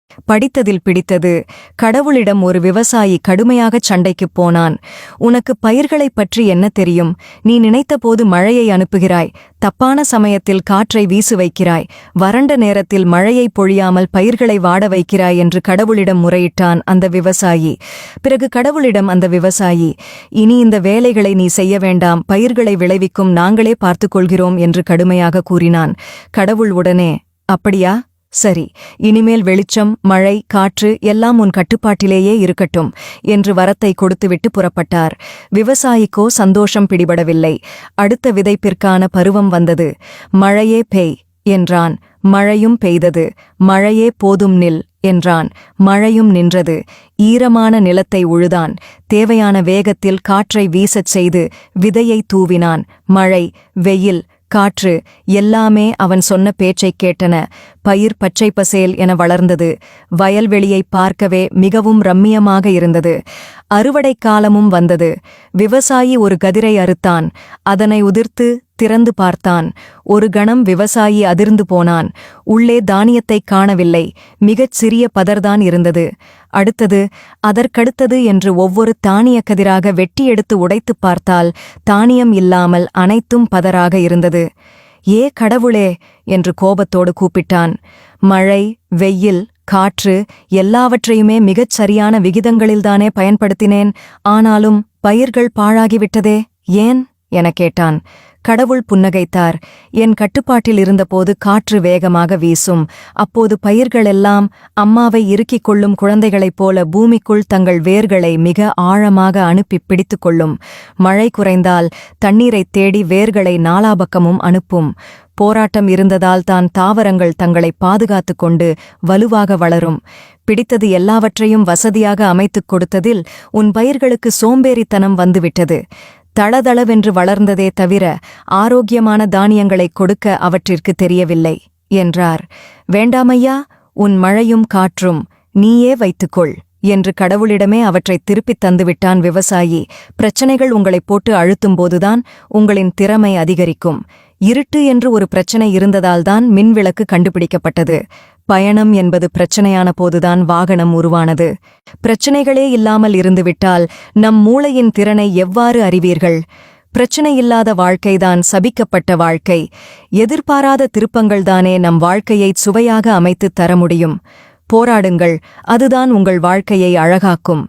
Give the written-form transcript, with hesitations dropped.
படித்ததில் பிடித்தது. கடவுளிடம் ஒரு விவசாயி கடுமையாகச் சண்டைக்குப் போனான். உனக்கு பயிர்களைப் பற்றி என்ன தெரியும்? நீ நினைத்தபோது மழையை அனுப்புகிறாய், தப்பான சமயத்தில் காற்றை வீசு வைக்கிறாய், வறண்ட நேரத்தில் மழையை பொழியாமல் பயிர்களை வாட வைக்கிறாய் என்று கடவுளிடம் முறையிட்டான் அந்த விவசாயி. பிறகு கடவுளிடம் அந்த விவசாயி, இனி இந்த வேலைகளை நீ செய்ய வேண்டாம், பயிர்களை விளைவிக்கும் நாங்களே பார்த்துக்கொள்கிறோம் என்று கடுமையாக கூறினான். கடவுள் உடனே, அப்படியா? சரி, இனிமேல் வெளிச்சம், மழை, காற்று எல்லாம் உன் கட்டுப்பாட்டிலேயே இருக்கட்டும் என்று வரத்தை கொடுத்துவிட்டு புறப்பட்டார். விவசாயிக்கோ சந்தோஷம் பிடிபடவில்லை. அடுத்த விதைப்பிற்கான பருவம் வந்தது. மழையே பெய் என்றான். மழையும் பெய்தது. மழையே போதும் நில் என்றான். மழையும் நின்றது. ஈரமான நிலத்தை உழுதான். தேவையான வேகத்தில் காற்றை வீசச் செய்து விதையை தூவினான். மழை, வெயில், காற்று எல்லாமே அவன் சொன்ன பேச்சைக் கேட்டன. பயிர் பச்சை பசேல் என வளர்ந்தது. வயல்வெளியை பார்க்கவே மிகவும் ரம்மியமாக இருந்தது. அறுவடை காலமும் வந்தது. விவசாயி ஒரு கதிரை அறுத்தான். அதனை உதிர்த்து திறந்து பார்த்தான். ஒரு கணம் விவசாயி அதிர்ந்து போனான். உள்ளே தானியத்தைக் காணவில்லை. மிகச் சிறிய பதர்தான் இருந்தது. அடுத்தது, அதற்கடுத்தது என்று ஒவ்வொரு தானியக் கதிராக வெட்டி எடுத்து உடைத்துப் பார்த்தால் தானியம் இல்லாமல் அனைத்தும் பதராக இருந்தது. ஏ கடவுளே என்று கோபத்தோடு கூப்பிட்டான். மழை, வெயில், காற்று எல்லாவற்றையுமே மிகச் சரியான விகிதங்களில்தானே பயன்படுத்தினேன். ஆனாலும் பயிர்கள் பாழாகிவிட்டதே, ஏன் எனக் கேட்டான். கடவுள் புன்னகைத்தார். என் கட்டுப்பாட்டில் இருந்தபோது காற்று வேகமாக வீசும். அப்போது பயிர்களெல்லாம் அம்மாவை இறுக்கிக் கொள்ளும் குழந்தைகளைப் போல பூமிக்குள் தங்கள் வேர்களை மிக ஆழமாக அனுப்பிப் பிடித்துக் கொள்ளும். மழை குறைந்தால் தண்ணீரைத் தேடி வேர்களை நாலாபக்கமும் அனுப்பும். போராட்டம் இருந்ததால் தான் தாவரங்கள் தங்களை பாதுகாத்துக் கொண்டு வலுவாக வளரும். பிடித்தது எல்லாவற்றையும் வசதியாக அமைத்துக் கொடுத்ததில் உன் பயிர்களுக்கு சோம்பேறித்தனம் வந்துவிட்டது. தளதளவென்று வளர்ந்ததே தவிர ஆரோக்கியமான தானியங்களைக் கொடுக்க அவற்றிற்கு தெரியவில்லை என்றார். வேண்டாமையா, உன் மழையும் காற்றும் நீயே வைத்துக்கொள் என்று கடவுளிடமே அவற்றைத் திருப்பித் தந்துவிட்டான் விவசாயி. பிரச்சனைகள் உங்களைப் போட்டு அழுத்தும்போதுதான் உங்களின் திறமை அதிகரிக்கும். இருட்டு என்று ஒரு பிரச்சனை இருந்ததால்தான் மின்விளக்கு கண்டுபிடிக்கப்பட்டது. பயணம் என்பது பிரச்சனையான போதுதான் வாகனம் உருவானது. பிரச்சனைகளே இல்லாமல் இருந்துவிட்டால் நம் மூளையின் திறனை எவ்வாறு அறிவீர்கள்? பிரச்சனையில்லாத வாழ்க்கைதான் சபிக்கப்பட்ட வாழ்க்கை. எதிர்பாராத திருப்பங்கள்தானே நம் வாழ்க்கையைச் சுவையாக அமைத்துத் தர முடியும். போராடுங்கள், அதுதான் உங்கள் வாழ்க்கையை அழகாக்கும்.